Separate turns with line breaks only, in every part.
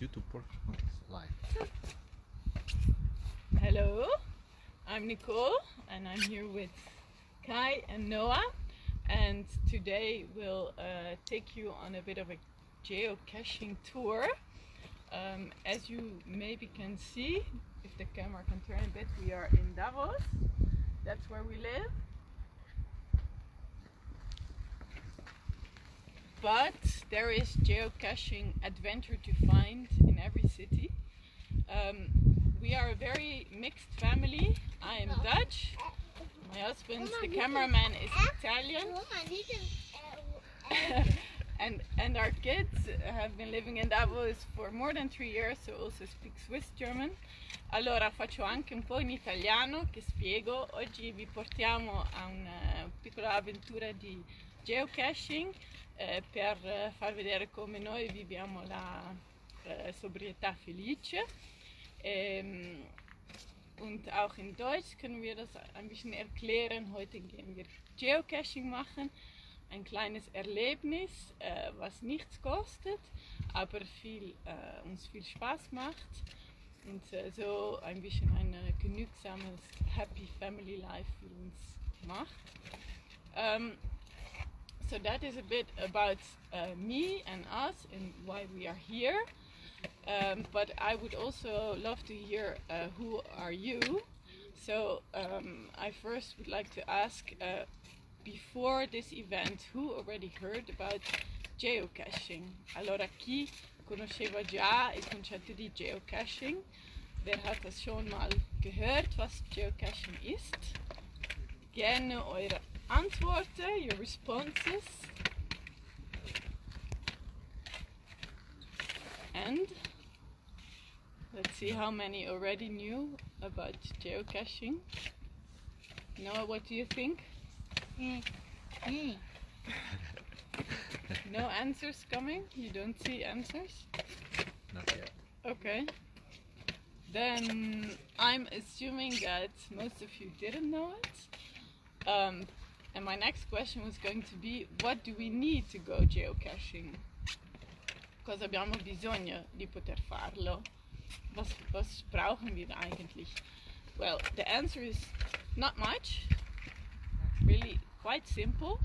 YouTube live.
Hello, I'm Nicole and I'm here with Kai and Noah, and today we'll take you on a bit of a geocaching tour. As you maybe can see, if the camera can turn a bit, we are in Davos. That's where we live. But there is geocaching adventure to find in every city. We are a very mixed family. I am Dutch. My husband, the cameraman, is Italian. and our kids have been living in Davos for more than 3 years, so also speak Swiss German. Allora faccio anche un po' in italiano che spiego. Oggi vi portiamo a una piccola avventura di geocaching per far vedere come noi viviamo la sobrietà felice. Und auch in Deutsch können wir das ein bisschen erklären. Heute gehen wir Geocaching machen. Ein kleines Erlebnis, was nichts kostet, aber uns viel Spaß macht und so ein bisschen ein genügsames Happy Family Life für uns macht. So that is a bit about me and us and why we are here. But I would also love to hear who are you. So I first would like to ask, before this event, who already heard about geocaching? Allora, chi conosceva già il concetto di geocaching? Wer hat das schon mal gehört, was geocaching ist? Gerne eure Antworten, your responses. And let's see how many already knew about geocaching. Noah, what do you think? No answers coming? You don't see answers?
Not yet.
Okay. Then I'm assuming that most of you didn't know it. And my next question was going to be, what do we need to go geocaching? Cosa abbiamo bisogno di poter farlo? Was brauchen wir eigentlich? Well, the answer is not much. Really quite simple.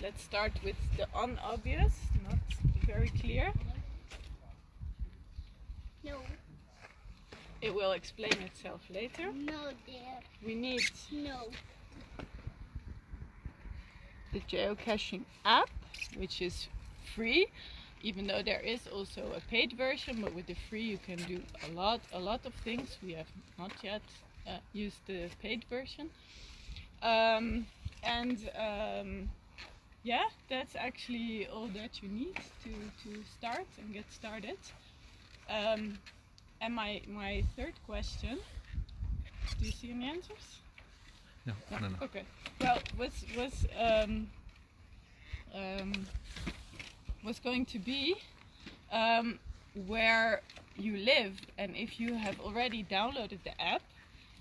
Let's start with the unobvious, not very clear.
No.
It will explain itself later.
No, dear.
We need
No.
the geocaching app, which is free, even though there is also a paid version, but with the free you can do a lot of things. We have not yet used the paid version. Yeah, that's actually all that you need to start and get started. And my third question, do you see any answers?
No.
Okay. Well, was going to be where you live, and if you have already downloaded the app,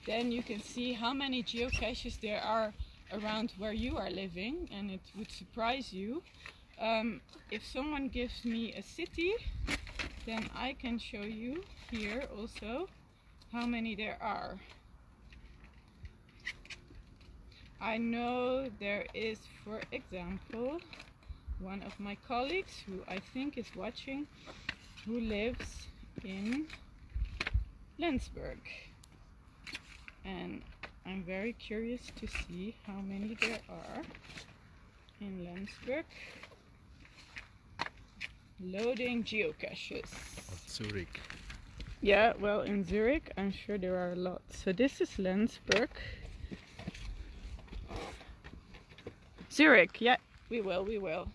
then you can see how many geocaches there are around where you are living, and it would surprise you. If someone gives me a city, then I can show you here also how many there are. I know there is, for example, one of my colleagues who I think is watching, who lives in Lensburg, and I'm very curious to see how many there are in Lensburg. Loading geocaches.
Zurich.
Yeah, well, in Zurich I'm sure there are a lot. So this is Lensburg. Zurich, yeah, we will.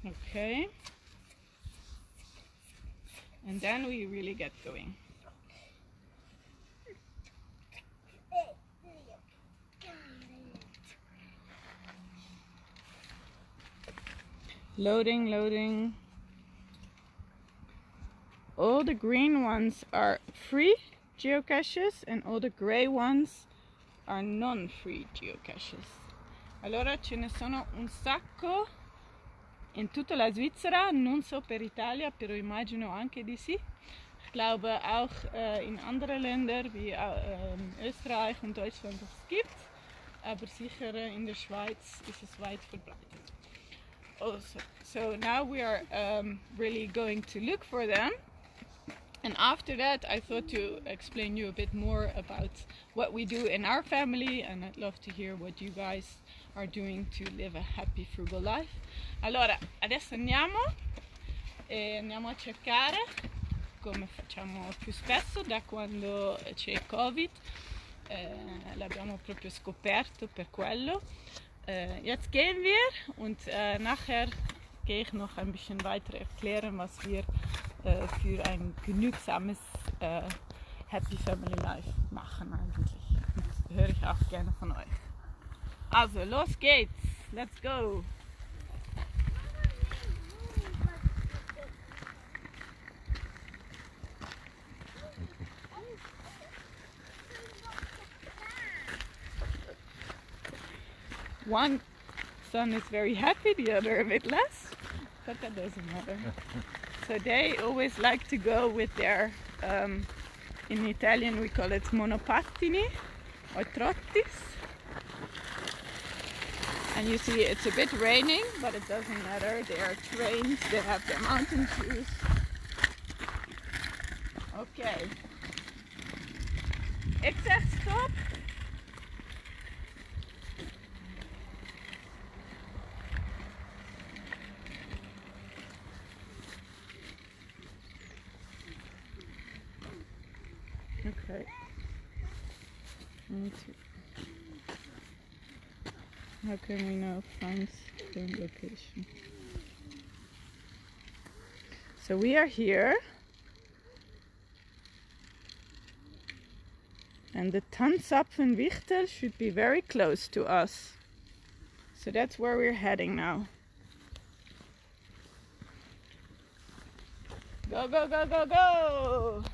Okay. And then we really get going. Loading. All the green ones are free geocaches and all the grey ones are non-free geocaches. Allora ce ne sono un sacco in tutta la Svizzera, non so per Italia, però immagino anche di sì. Ich glaube auch in anderen Ländern wie Österreich und Deutschland es gibt, aber sicher in der Schweiz ist es weit verbreitet. Also, so now we are really going to look for them. And after that, I thought to explain you a bit more about what we do in our family, and I'd love to hear what you guys are doing to live a happy, frugal life. Allora, adesso andiamo a cercare, come facciamo più spesso da quando c'è il Covid, l'abbiamo proprio scoperto per quello. Jetzt gehen wir und nachher gehe ich noch ein bisschen weiter erklären, was wir für ein genügsames Happy Family Life machen eigentlich. Das höre ich auch gerne von euch. Also, los geht's! Let's go! One son is very happy, the other a bit less, but that doesn't matter. So they always like to go with their, in Italian we call it monopattini or trottis. And you see it's a bit raining, but it doesn't matter. They are trained, they have their mountain shoes. Okay. Ik zeg stop. Okay. How can we now find the location? So we are here. And the Tanzapfenwichtel should be very close to us. So that's where we're heading now. Go, go, go, go, go!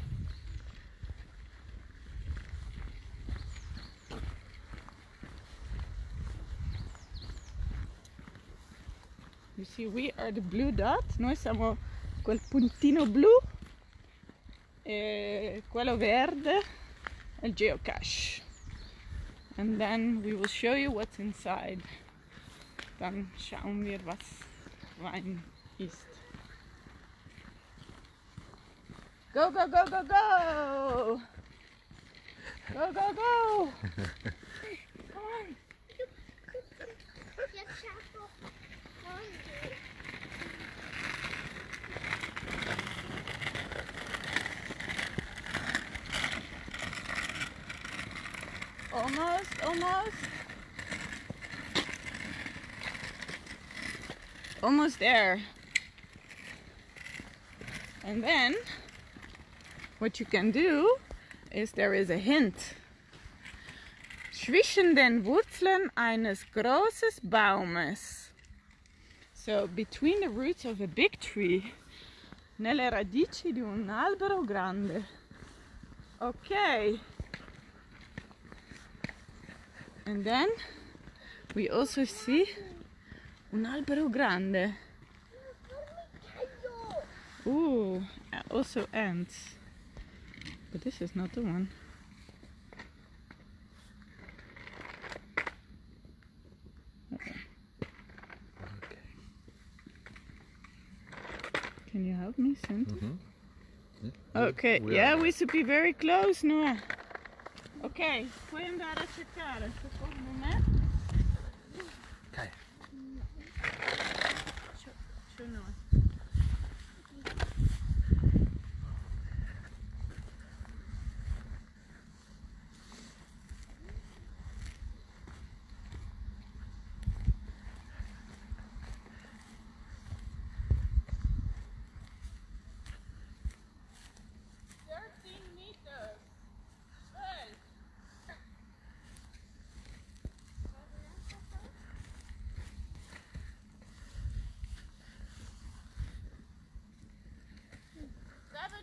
You see, we are the blue dot. Noi siamo quel puntino blu. E quello verde è il geocache. And then we will show you what's inside. Dann schauen wir, was rein ist. Go, go, go, go, go! Go, go, go! Come on! Almost, almost. Almost there. And then what you can do is there is a hint. Zwischen den Wurzeln eines großen Baumes. So between the roots of a big tree. Nelle radici di un albero grande. Okay. And then we also see un albero grande. Ooh, also ants. But this is not the one. Okay. Can you help me, Senza? Okay, yeah, we should be very close, Noah. Ok, puoi andare a cercare secondo me.
Okay.
Show Noah.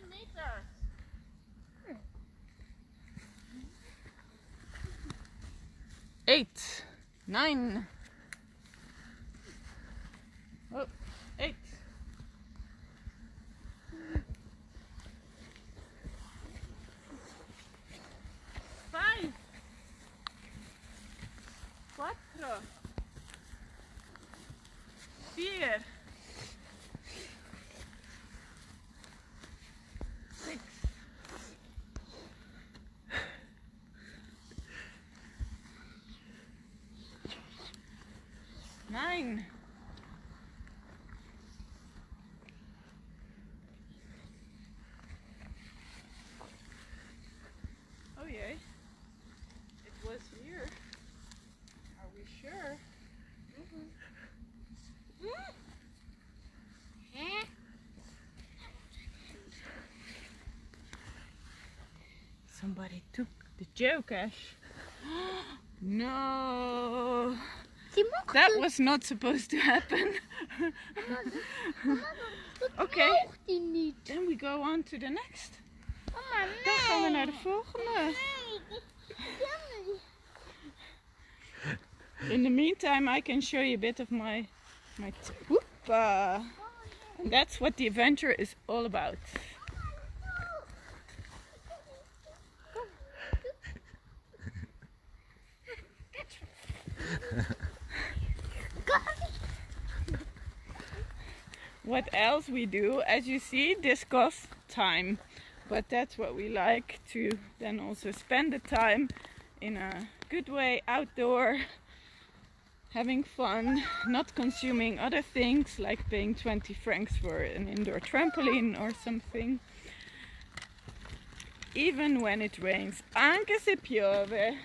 Meters. 8, 9. Oh, Nein. Oh yay. It was here. Are we sure? Somebody took the geocache. No. That was not supposed to happen. Okay. Then we go on to the next. Dan gaan we naar de volgende. In the meantime, I can show you a bit of my whoopa. And that's what the adventure is all about. What else we do, as you see, this costs time, but that's what we like to then also spend the time in a good way, outdoor, having fun, not consuming other things like paying 20 francs for an indoor trampoline or something. Even when it rains, anche se piove,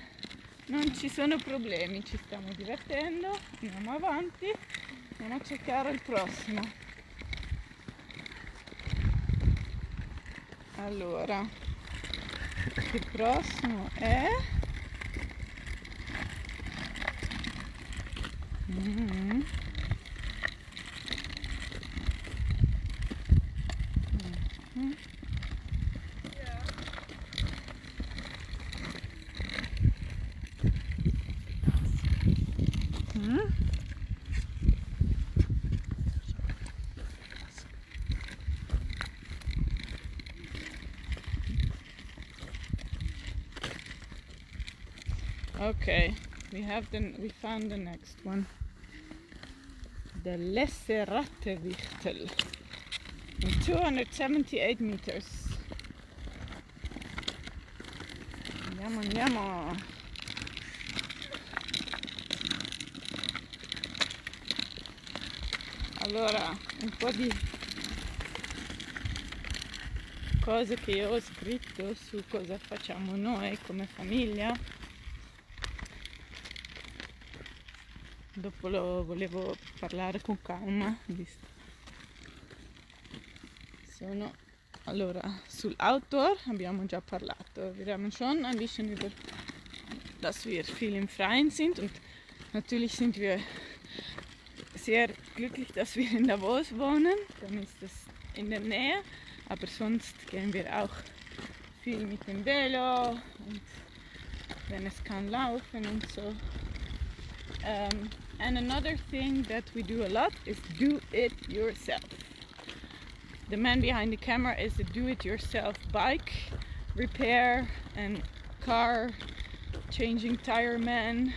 non ci sono problemi, ci stiamo divertendo, andiamo avanti, andiamo a cercare il prossimo. Allora, il prossimo è Okay, we found the next one. The Lesserattewichtel. 278 meters. Andiamo. Allora, un po' di cose che io ho scritto su cosa facciamo noi come famiglia. Dopo lo volevo parlare con calma, visto. Allora, sull'Outdoor abbiamo già parlato. Wir haben schon ein bisschen über, dass wir viel im Freien sind, und natürlich sind wir sehr glücklich, dass wir in Davos wohnen. Dann ist es in der Nähe, aber sonst gehen wir auch viel mit dem Velo und wenn es kann laufen und so. And another thing that we do a lot is do it yourself. The man behind the camera is a do-it-yourself bike repair and car changing tire man.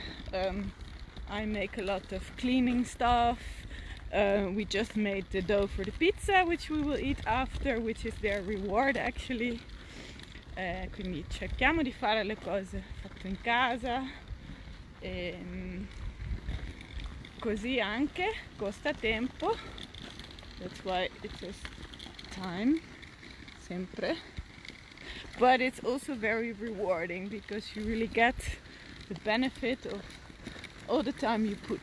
I make a lot of cleaning stuff. We just made the dough for the pizza, which we will eat after, which is their reward actually. Quindi cerchiamo di fare le cose fatte in casa. Così anche costa tempo. That's why it says time, sempre. But it's also very rewarding because you really get the benefit of all the time you put.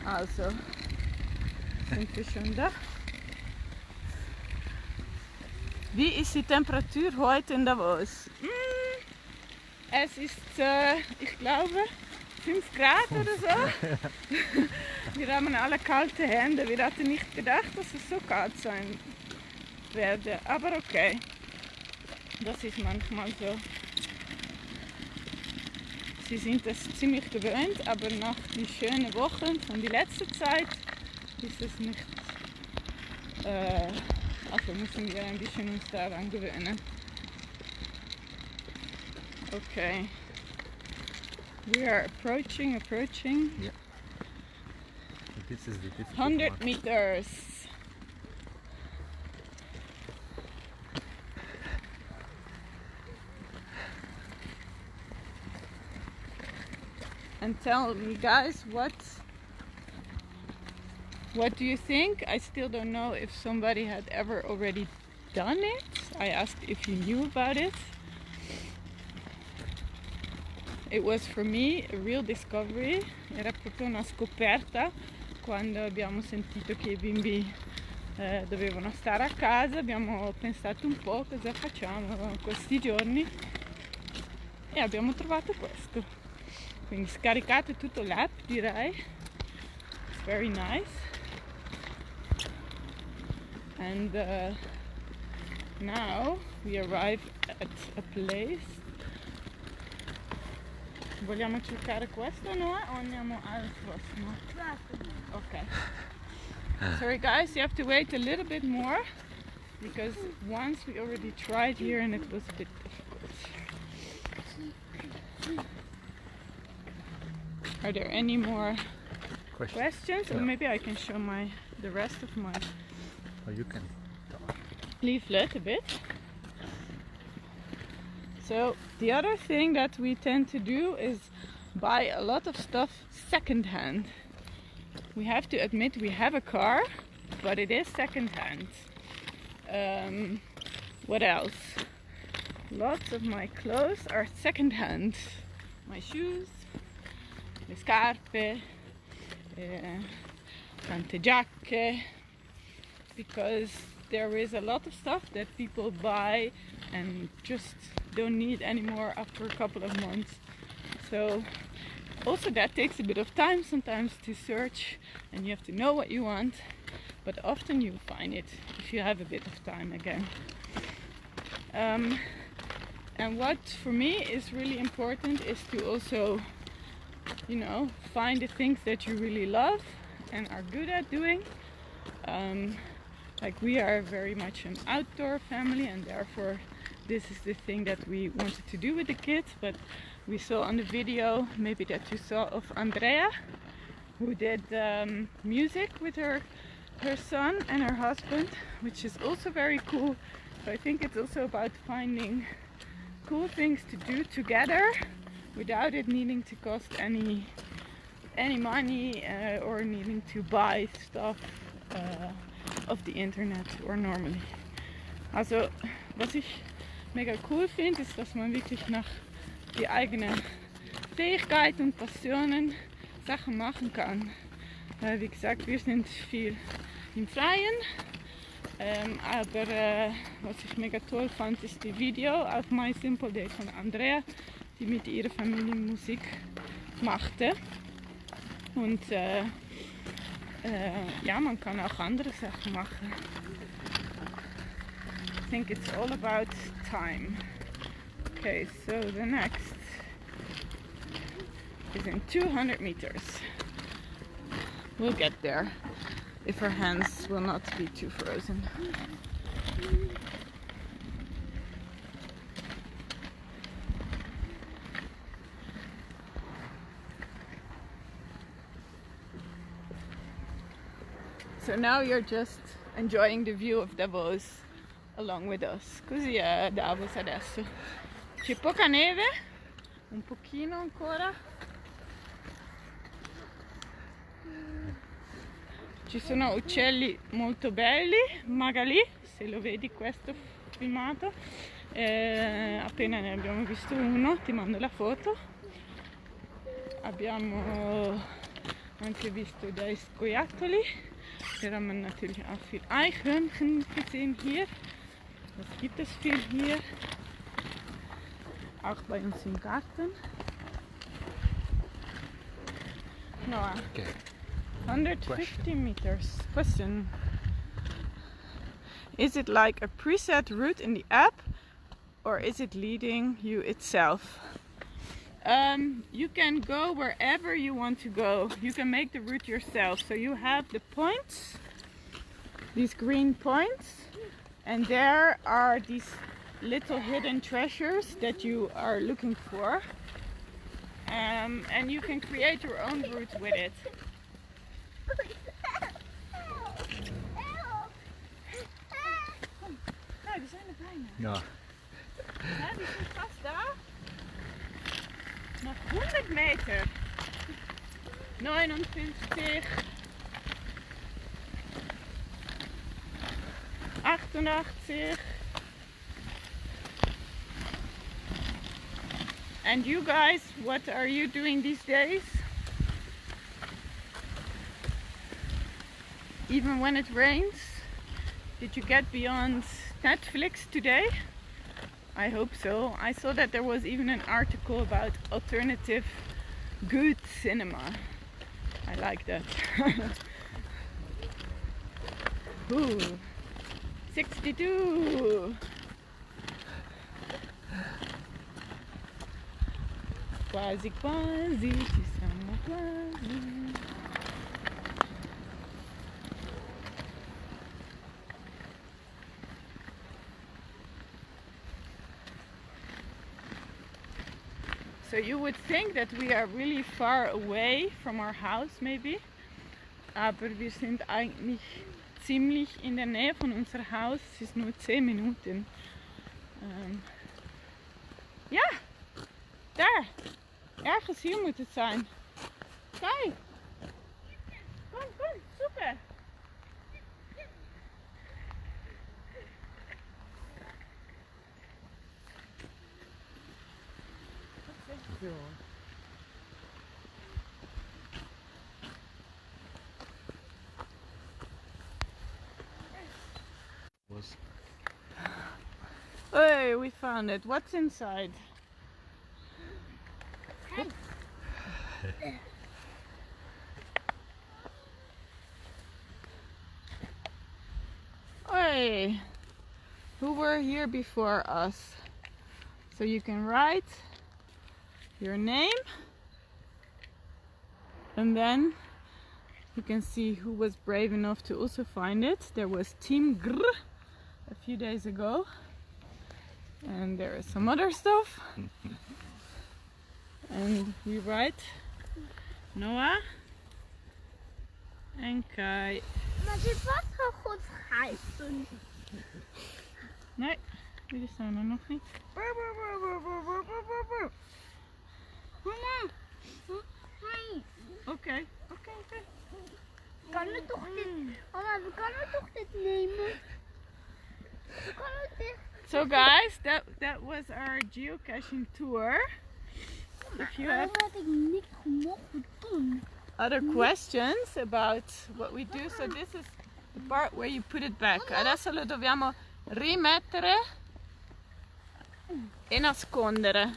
Also, sind wir schon da? Wie ist die Temperatur heute in Davos? Es ist, ich glaube, 5 Grad oder so. Wir haben alle kalte Hände. Wir hatten nicht gedacht, dass es so kalt sein werde. Aber okay, das ist manchmal so. Sie sind es ziemlich gewöhnt, aber nach den schönen Wochen von der letzten Zeit ist es nicht. Also müssen wir ein bisschen uns daran gewöhnen. Okay. We are approaching.
Yeah. This is the
100 meters. and tell me, guys, what do you think? I still don't know if somebody had ever already done it. I asked if you knew about it. It was for me a real discovery. Era proprio una scoperta quando abbiamo sentito che i bimbi dovevano stare a casa. Abbiamo pensato un po' cosa facciamo questi giorni e abbiamo trovato questo. Quindi scaricate tutto l'app, direi. It's very nice. And now we arrive at a place. Vogliamo cercare questo noi o andiamo al prossimo? Ok. Sorry guys, you have to wait a little bit more because once we already tried here and it was a bit difficult. Are there any more questions?
Yeah.
Or maybe I can show the rest of my
Or you can talk.
leaflet a bit. So the other thing that we tend to do is buy a lot of stuff secondhand. We have to admit we have a car, but it is secondhand. What else? Lots of my clothes are secondhand. My shoes, le scarpe, tante giacche, because there is a lot of stuff that people buy and just don't need anymore after a couple of months. So also that takes a bit of time sometimes to search, and you have to know what you want, but often you find it if you have a bit of time again. And what for me is really important is to also, you know, find the things that you really love and are good at doing. Like we are very much an outdoor family, and therefore this is the thing that we wanted to do with the kids. But we saw on the video, maybe that you saw, of Andrea, who did music with her son and her husband, which is also very cool. So I think it's also about finding cool things to do together without it needing to cost any money or needing to buy stuff of the Internet or normally. Also, was ich mega cool finde, ist, dass man wirklich nach die eigenen Fähigkeiten und Passionen Sachen machen kann. Wie gesagt, wir sind viel im Freien, aber was ich mega toll fand, ist die Video auf My Simple Day von Andrea, die mit ihrer Familie Musik machte. Und ja, man kann auch andere Sachen machen. I think it's all about time. Okay, so the next is in 200 meters. We'll get there if our hands will not be too frozen. So now you're just enjoying the view of Davos along with us. Così è Davos adesso. C'è poca neve, un pochino ancora. Ci sono uccelli molto belli, magari se lo vedi questo filmato. Appena ne abbiamo visto uno, ti mando la foto. Abbiamo anche visto dei scoiattoli. Wir haben natürlich auch viel Eichhörnchen gesehen hier. Was gibt es viel hier? Auch bei uns im Garten. Noah,
Okay.
150 meters. Question. Is it like a preset route in the app, or is it leading you itself? You can go wherever you want to go. You can make the route yourself. So you have the points, these green points, and there are these little hidden treasures that you are looking for. And you can create your own route with it. Nou, die zijn er bijna.
Ja.
Ja, die zijn vast daar. Nog 100 meter. 59, 88. And you guys, what are you doing these days? Even when it rains? Did you get beyond Netflix today? I hope so. I saw that there was even an article about alternative good cinema. I like that. Ooh, 62. Quasi quasi, ci siamo quasi. So you would think that we are really far away from our house maybe, aber wir sind eigentlich ziemlich in der Nähe von unser Haus. Es ist nur 10 Minuten. Ja, daar. Ergens hier moet het zijn. Kijk. Kom, zoeken. Hey, we found it. What's inside? Hey, who were here before us? So you can write your name and then you can see who was brave enough to also find it. There was Team Grr a few days ago, and there is some other stuff. And we write Noah en Kai.
Maar dit was al goed schrijven.
Nee, die staan er nog niet.
Mama, hey.
Oké.
Kan we toch dit? Mama, we kunnen toch dit nemen? We kunnen dit.
So guys, that was our geocaching tour. If you have
had ik niks mogen doen.
other questions about what we do, so this is the part where you put it back. Adesso lo dobbiamo rimettere e nascondere.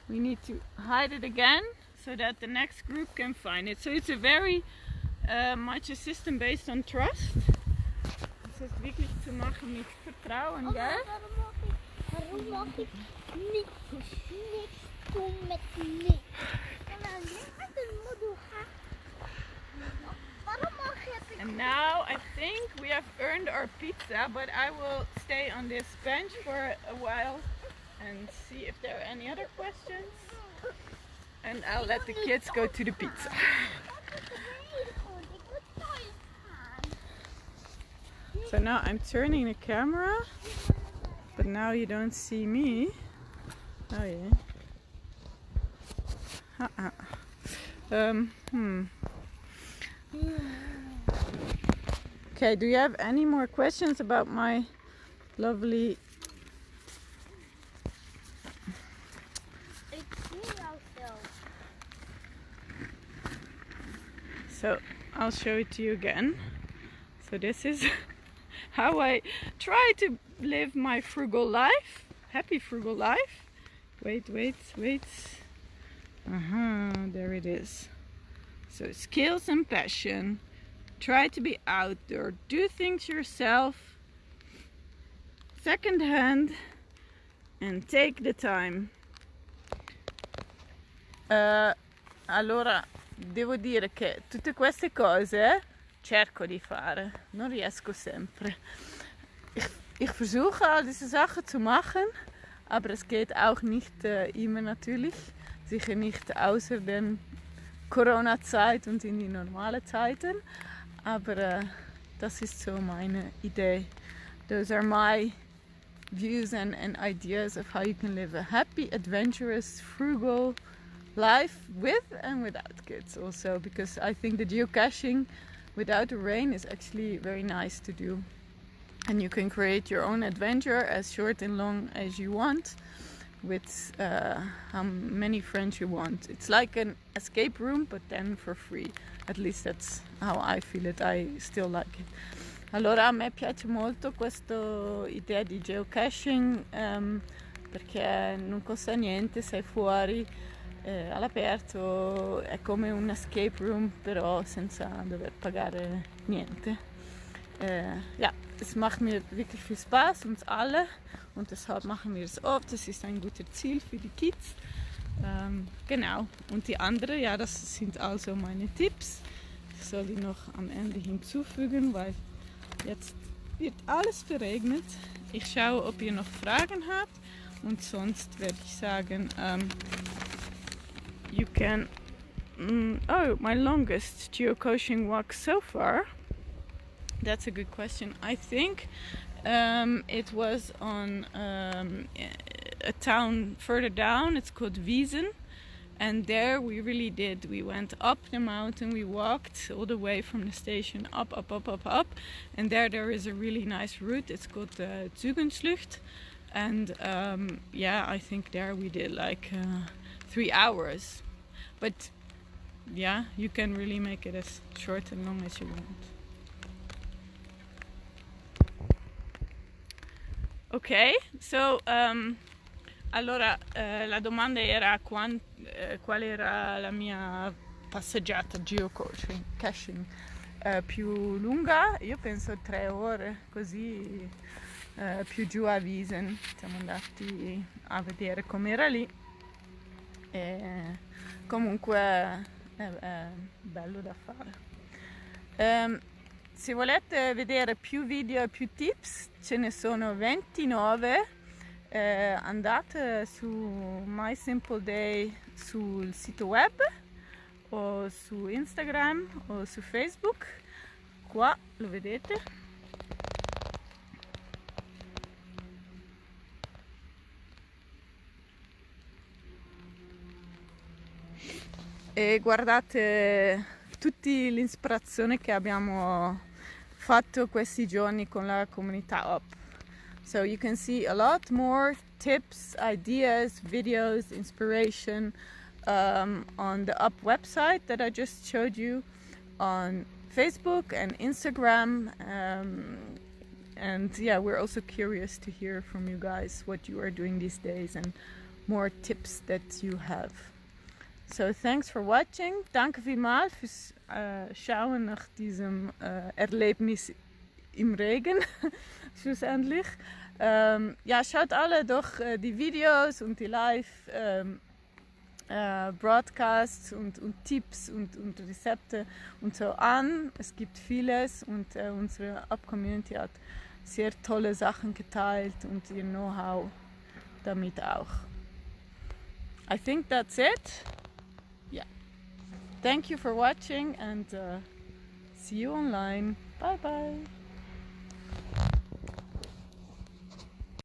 We need to hide it again so that the next group can find it. So it's a very much a system based on trust. Es ist wirklich zu machen mit Vertrauen, gell?
Waarom mag ik niks doen met niks?
And now I think we have earned our pizza, but I will stay on this bench for a while and see if there are any other questions. And I'll let the kids go to the pizza. So now I'm turning the camera, but now you don't see me. Oh yeah. Okay, do you have any more questions about my lovely... So I'll show it to you again. So this is how I try to live my frugal life, happy frugal life. Wait. There it is. So skills and passion. Try to be outdoor. Do things yourself. Second hand. And take the time. Allora, devo dire che tutte queste cose cerco di fare. Non riesco sempre. Ich versuche all diese Sachen zu machen, aber es geht auch nicht immer natürlich. Sicher nicht außer den Corona-Zeit und in die normale Zeiten. Aber das ist so meine Idee. Those are my views and ideas of how you can live a happy, adventurous, frugal life with and without kids also, because I think the geocaching without the rain is actually very nice to do. And you can create your own adventure as short and long as you want, with how many friends you want. It's like an escape room, but then for free. At least that's how I feel it. I still like it. Allora a me piace molto questa idea di geocaching, perché non costa niente, sei fuori all'aperto, è come un escape room, però senza dover pagare niente. Ja, es macht mir wirklich viel Spaß, uns alle, und deshalb machen wir es oft. Es ist ein guter Ziel für die Kids. Genau, und die andere, ja, das sind also meine Tipps. Ich soll die noch am Ende hinzufügen, weil jetzt wird alles verregnet. Ich schaue, ob ihr noch Fragen habt, und sonst werde ich sagen, you can... oh, my longest geocaching walk so far. That's a good question. I think it was on a town further down. It's called Vieni, and there we really did. We went up the mountain. We walked all the way from the station up, and there is a really nice route. It's called Zugenslucht, and yeah, I think there we did like 3 hours. But yeah, you can really make it as short and long as you want. Ok, so allora la domanda era qual era la mia passeggiata geocaching più lunga. Io penso 3 ore, così più giù a Wiesen. Siamo andati a vedere com'era lì, e comunque è bello da fare. Se volete vedere più video e più tips, ce ne sono 29, andate su My Simple Day sul sito web, o su Instagram o su Facebook. Qua lo vedete. E guardate tutti l'ispirazione che abbiamo fatto questi giorni con la comunità Up. So you can see a lot more tips, ideas, videos, inspiration on the Up website that I just showed you, on Facebook and Instagram. And yeah, we're also curious to hear from you guys what you are doing these days and more tips that you have. So thanks for watching. Danke vielmals fürs Schauen nach diesem Erlebnis im Regen, schlussendlich. Ja, schaut alle doch die Videos und die Live-Broadcasts und Tipps und Rezepte und so an. Es gibt vieles, und unsere Up-Community hat sehr tolle Sachen geteilt und ihr Know-how damit auch. I think that's it. Yeah. Thank you for watching, and see you online. Bye bye.